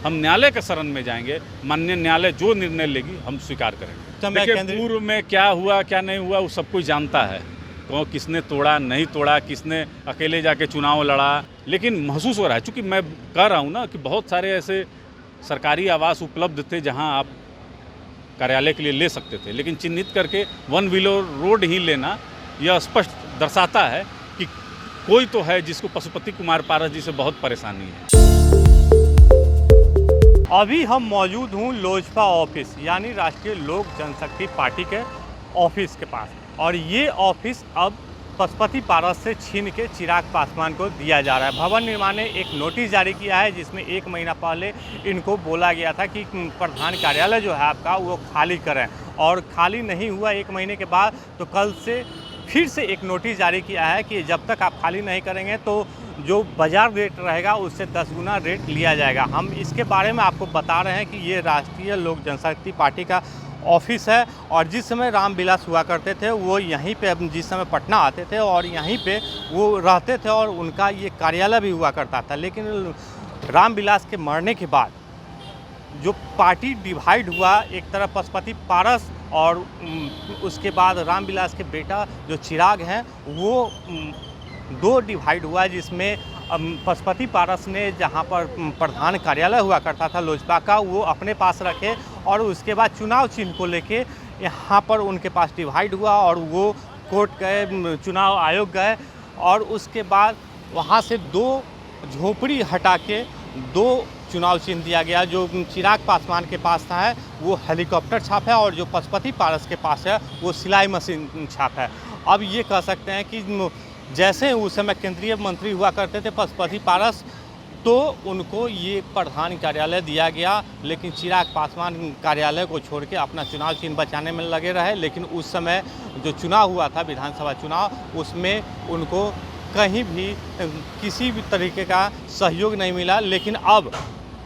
हम न्यायालय के शरण में जाएंगे। माननीय न्यायालय जो निर्णय लेगी हम स्वीकार करेंगे। देखिए, पूर्व में क्या हुआ क्या नहीं हुआ वो सब कोई जानता है, किसने तोड़ा नहीं तोड़ा, किसने अकेले जाके चुनाव लड़ा, लेकिन महसूस हो रहा है, चूँकि मैं कह रहा हूँ ना कि बहुत सारे ऐसे सरकारी आवास उपलब्ध थे जहाँ आप कार्यालय के लिए ले सकते थे, लेकिन चिन्हित करके वन व्हीलर रोड ही लेना यह स्पष्ट दर्शाता है कि कोई तो है जिसको पशुपति कुमार पारस जी से बहुत परेशानी है। अभी हम मौजूद हूँ लोजपा ऑफिस यानी राष्ट्रीय लोक जनशक्ति पार्टी के ऑफिस के पास, और ये ऑफिस अब पशुपति पारस से छीन के चिराग पासवान को दिया जा रहा है। भवन निर्माण ने एक नोटिस जारी किया है जिसमें 1 महीना पहले इनको बोला गया था कि प्रधान कार्यालय जो है आपका वो खाली करें, और खाली नहीं हुआ 1 महीने के बाद, तो कल से फिर से एक नोटिस जारी किया है कि जब तक आप खाली नहीं करेंगे तो जो बाज़ार रेट रहेगा उससे 10 गुना रेट लिया जाएगा। हम इसके बारे में आपको बता रहे हैं कि ये राष्ट्रीय लोक जनशक्ति पार्टी का ऑफिस है, और जिस समय रामविलास हुआ करते थे वो यहीं पे, जिस समय पटना आते थे और यहीं पे वो रहते थे और उनका ये कार्यालय भी हुआ करता था। लेकिन रामविलास के मरने के बाद जो पार्टी डिवाइड हुआ, एक तरफ पशुपति पारस और उसके बाद रामविलास के बेटा जो चिराग हैं वो 2 डिवाइड हुआ, जिसमें पशुपति पारस ने जहां पर प्रधान कार्यालय हुआ करता था लोजपा का वो अपने पास रखे, और उसके बाद चुनाव चिन्ह को लेके यहाँ पर उनके पास डिवाइड हुआ और वो कोर्ट गए, चुनाव आयोग गए, और उसके बाद वहाँ से 2 झोपड़ी हटा के 2 चुनाव चिन्ह दिया गया। जो चिराग पासवान के पास था है वो हेलीकॉप्टर छाप है, और जो पशुपति पारस के पास है वो सिलाई मशीन छाप है। अब ये कह सकते हैं कि जैसे उस समय केंद्रीय मंत्री हुआ करते थे पशुपति पारस, तो उनको ये प्रधान कार्यालय दिया गया, लेकिन चिराग पासवान कार्यालय को छोड़ के अपना चुनाव चिन्ह बचाने में लगे रहे। लेकिन उस समय जो चुनाव हुआ था विधानसभा चुनाव, उसमें उनको कहीं भी किसी भी तरीके का सहयोग नहीं मिला। लेकिन अब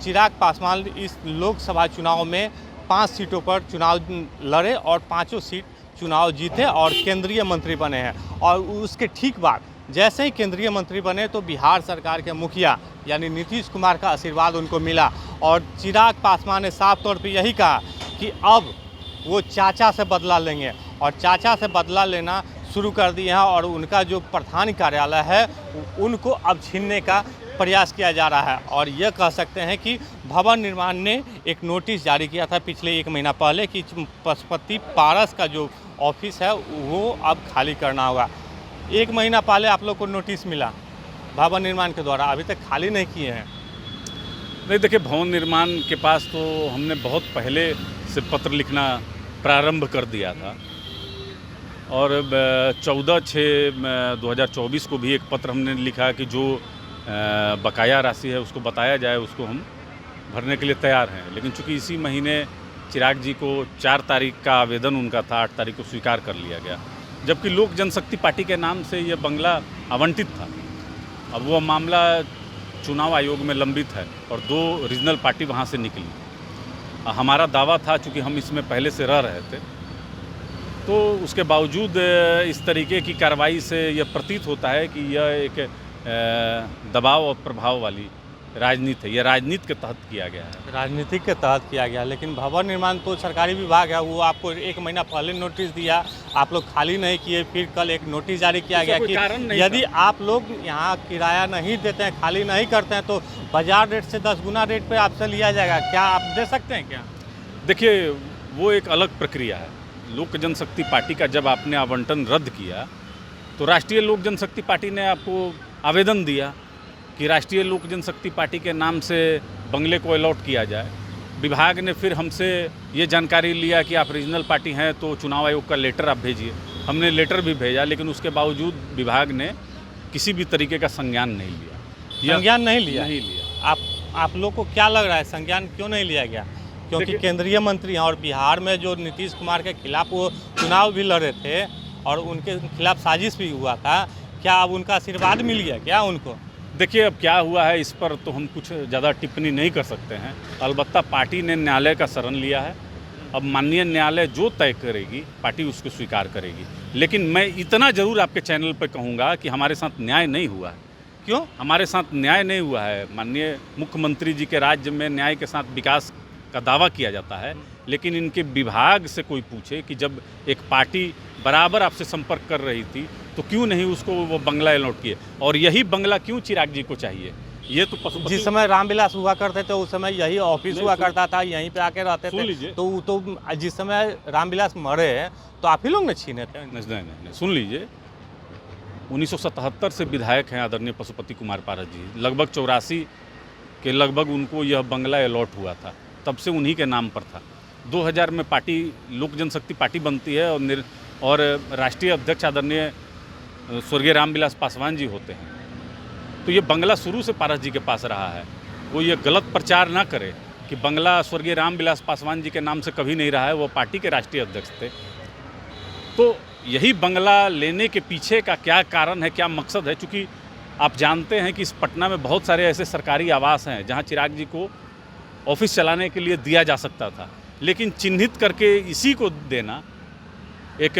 चिराग पासवान इस लोकसभा चुनाव में 5 सीटों पर चुनाव लड़े और 5 सीट चुनाव जीते और केंद्रीय मंत्री बने हैं। और उसके ठीक बाद जैसे ही केंद्रीय मंत्री बने तो बिहार सरकार के मुखिया यानी नीतीश कुमार का आशीर्वाद उनको मिला, और चिराग पासवान ने साफ तौर पे यही कहा कि अब वो चाचा से बदला लेंगे, और चाचा से बदला लेना शुरू कर दिए हैं, और उनका जो प्रधान कार्यालय है उनको अब छीनने का प्रयास किया जा रहा है। और यह कह सकते हैं कि भवन निर्माण ने एक नोटिस जारी किया था पिछले 1 महीना पहले कि पशुपति पारस का जो ऑफिस है वो अब खाली करना होगा। 1 महीना पहले आप लोग को नोटिस मिला भवन निर्माण के द्वारा, अभी तक खाली नहीं किए हैं। नहीं, देखिए, भवन निर्माण के पास तो हमने बहुत पहले से पत्र लिखना प्रारंभ कर दिया था, और 14/6/2024 को भी एक पत्र हमने लिखा कि जो बकाया राशि है उसको बताया जाए, उसको हम भरने के लिए तैयार हैं। लेकिन चूंकि इसी महीने चिराग जी को 4 तारीख का आवेदन उनका था, 8 तारीख को स्वीकार कर लिया गया, जबकि लोक जनशक्ति पार्टी के नाम से ये बंगला आवंटित था। अब वो मामला चुनाव आयोग में लंबित है और 2 रीजनल पार्टी वहाँ से निकली। हमारा दावा था, चूँकि हम इसमें पहले से रह रहे थे, तो उसके बावजूद इस तरीके की कार्रवाई से यह प्रतीत होता है कि यह एक दबाव और प्रभाव वाली राजनीति है। यह राजनीति के तहत किया गया है, राजनीतिक के तहत किया गया। लेकिन भवन निर्माण तो सरकारी विभाग है, वो आपको 1 महीना पहले नोटिस दिया, आप लोग खाली नहीं किए, फिर कल एक नोटिस जारी किया गया कि यदि आप लोग यहाँ किराया नहीं देते हैं, खाली नहीं करते हैं, तो बाजार रेट से 10 गुना रेट पे आपसे लिया जाएगा। क्या आप दे सकते हैं क्या? देखिए, वो एक अलग प्रक्रिया है। लोक जनशक्ति पार्टी का जब आपने आवंटन रद्द किया तो राष्ट्रीय लोक जनशक्ति पार्टी ने आपको आवेदन दिया कि राष्ट्रीय लोक जनशक्ति पार्टी के नाम से बंगले को अलॉट किया जाए। विभाग ने फिर हमसे ये जानकारी लिया कि आप रीजनल पार्टी हैं तो चुनाव आयोग का लेटर आप भेजिए। हमने लेटर भी भेजा, लेकिन उसके बावजूद विभाग ने किसी भी तरीके का संज्ञान नहीं लिया। संज्ञान नहीं लिया? नहीं लिया। आप लोग को क्या लग रहा है संज्ञान क्यों नहीं लिया गया? क्योंकि केंद्रीय मंत्री हैं और बिहार में जो नीतीश कुमार के खिलाफ वो चुनाव भी लड़े थे और उनके खिलाफ साजिश भी हुआ था, क्या अब उनका आशीर्वाद मिल गया क्या उनको? देखिए, अब क्या हुआ है इस पर तो हम कुछ ज़्यादा टिप्पणी नहीं कर सकते हैं। अलबत्ता पार्टी ने न्यायालय का शरण लिया है। अब माननीय न्यायालय जो तय करेगी पार्टी उसको स्वीकार करेगी। लेकिन मैं इतना ज़रूर आपके चैनल पर कहूँगा कि हमारे साथ न्याय नहीं हुआ है। क्यों? हमारे साथ न्याय नहीं हुआ है। माननीय मुख्यमंत्री जी के राज्य में न्याय के साथ विकास का दावा किया जाता है, लेकिन इनके विभाग से कोई पूछे कि जब एक पार्टी बराबर आपसे संपर्क कर रही थी तो क्यों नहीं उसको वो बंगला अलॉट किए, और यही बंगला क्यों चिराग जी को चाहिए? ये तो पशुपति जिस समय रामविलास हुआ करते थे उस समय यही ऑफिस नहीं, हुआ सुन- करता था, यहीं पे आके रहते सुन थे। लीजिए। तो जिस समय रामविलास मरे तो आप ही लोग ने छीने थे। नहीं, सुन लीजिए। 1977 से विधायक हैं आदरणीय पशुपति कुमार पारस जी। लगभग 84 के लगभग उनको यह बंगला अलॉट हुआ था, तब से उन्हीं के नाम पर था। 2000 में पार्टी लोक जनशक्ति पार्टी बनती है और राष्ट्रीय अध्यक्ष आदरणीय स्वर्गीय रामविलास पासवान जी होते हैं। तो ये बंगला शुरू से पारस जी के पास रहा है। वो ये गलत प्रचार ना करे कि बंगला स्वर्गीय रामविलास पासवान जी के नाम से कभी नहीं रहा है। वो पार्टी के राष्ट्रीय अध्यक्ष थे। तो यही बंगला लेने के पीछे का क्या कारण है, क्या मकसद है? चूँकि आप जानते हैं कि इस पटना में बहुत सारे ऐसे सरकारी आवास हैं जहाँ चिराग जी को ऑफिस चलाने के लिए दिया जा सकता था, लेकिन चिन्हित करके इसी को देना एक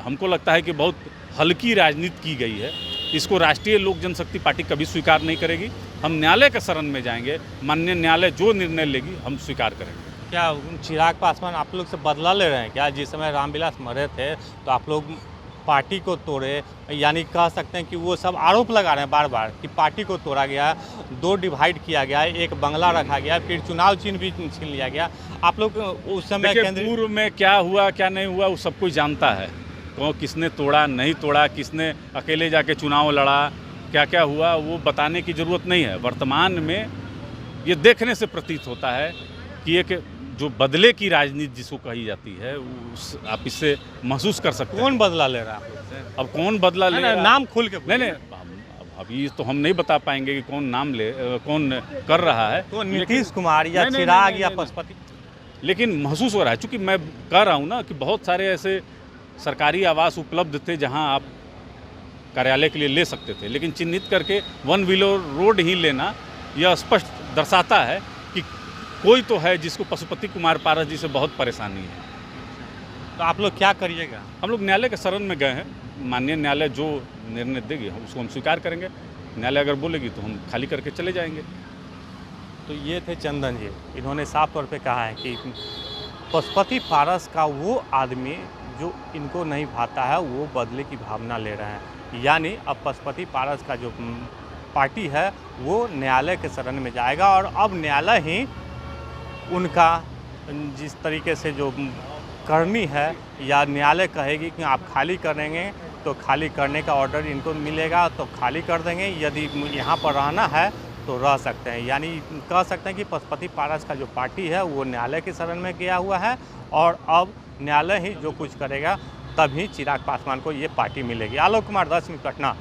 हमको लगता है कि बहुत हल्की राजनीति की गई है। इसको राष्ट्रीय लोक जनशक्ति पार्टी कभी स्वीकार नहीं करेगी। हम न्यायालय के शरण में जाएंगे। माननीय न्यायालय जो निर्णय लेगी हम स्वीकार करेंगे। क्या चिराग पासवान आप लोग से बदला ले रहे हैं क्या? जिस समय रामविलास मरे थे तो आप लोग पार्टी को तोड़े, यानी कह सकते हैं कि वो सब आरोप लगा रहे हैं बार बार कि पार्टी को तोड़ा गया, 2 डिवाइड किया गया, एक बंगला रखा गया, फिर चुनाव चिन्ह भी छीन लिया गया। आप लोग उस समय देखिए, पूर्व में क्या हुआ क्या नहीं हुआ वो सब कुछ जानता है। तो किसने तोड़ा नहीं तोड़ा, किसने अकेले जाके चुनाव लड़ा, क्या क्या हुआ, वो बताने की ज़रूरत नहीं है। वर्तमान में ये देखने से प्रतीत होता है कि एक जो बदले की राजनीति जिसको कही जाती है आप इससे महसूस कर सकते हैं। कौन बदला ले रहा है आप लोग से? अब कौन बदला ले रहा है? नाम खुल के नहीं, अभी तो हम नहीं बता पाएंगे कि कौन कर रहा है। तो नीतीश कुमार या नहीं, चिराग नहीं, या नहीं, पशुपति? लेकिन महसूस हो रहा है। चूँकि मैं कह रहा हूँ ना कि बहुत सारे ऐसे सरकारी आवास उपलब्ध थे जहाँ आप कार्यालय के लिए ले सकते थे, लेकिन चिन्हित करके वन व्हीलर रोड ही लेना यह स्पष्ट दर्शाता है कि कोई तो है जिसको पशुपति कुमार पारस जी से बहुत परेशानी है। तो आप लोग क्या करिएगा? हम लोग न्यायालय के शरण में गए हैं। माननीय न्यायालय जो निर्णय देगी हम उसको स्वीकार करेंगे। न्यायालय अगर बोलेगी तो हम खाली करके चले जाएंगे। तो ये थे चंदन जी। इन्होंने साफ तौर पे कहा है कि पशुपति पारस का वो आदमी जो इनको नहीं भाता है वो बदले की भावना ले रहे हैं। यानी अब पशुपति पारस का जो पार्टी है वो न्यायालय के शरण में जाएगा और अब न्यायालय ही उनका जिस तरीके से जो करनी है या न्यायालय कहेगी कि आप खाली करेंगे तो खाली करने का ऑर्डर इनको मिलेगा तो खाली कर देंगे, यदि यहाँ पर रहना है तो रह सकते हैं। यानी कह सकते हैं कि पशुपति पारस का जो पार्टी है वो न्यायालय की शरण में गया हुआ है और अब न्यायालय ही जो कुछ करेगा तभी चिराग पासवान को ये पार्टी मिलेगी। आलोक कुमार, 10 मिनट, पटना।